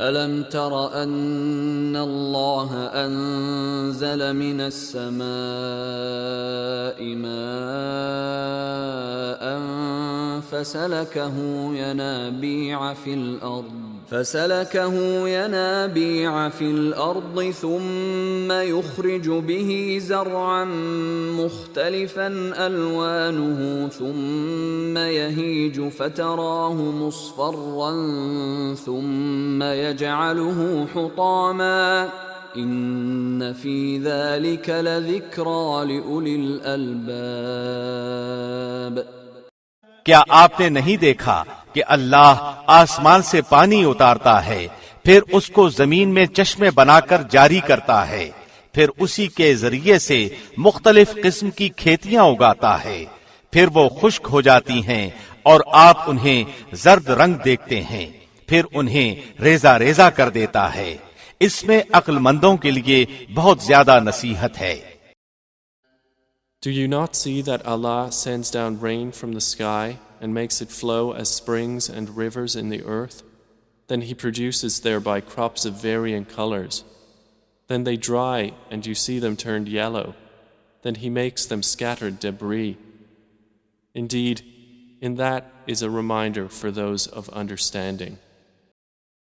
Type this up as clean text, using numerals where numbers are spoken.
أَلَمْ تَرَ أَنَّ اللَّهَ أَنزَلَ مِنَ السَّمَاءِ مَاءً فسلكه ينابيع في الأرض ثم يخرج به زرعا مختلفا ألوانه ثم يهيج فتراه مصفرا ثم يجعله حطاما إن في ذلك لذكرى لأولي الألباب۔ کیا آپ نے نہیں دیکھا کہ اللہ آسمان سے پانی اتارتا ہے، پھر اس کو زمین میں چشمے بنا کر جاری کرتا ہے، پھر اسی کے ذریعے سے مختلف قسم کی کھیتیاں اگاتا ہے، پھر وہ خشک ہو جاتی ہیں اور آپ انہیں زرد رنگ دیکھتے ہیں، پھر انہیں ریزہ ریزہ کر دیتا ہے۔ اس میں عقلمندوں کے لیے بہت زیادہ نصیحت ہے۔ Do you not see that Allah sends down rain from the sky and makes it flow as springs and rivers in the earth? Then He produces thereby crops of varying colors. Then they dry and you see them turned yellow. Then He makes them scattered debris. Indeed, in that is a reminder for those of understanding.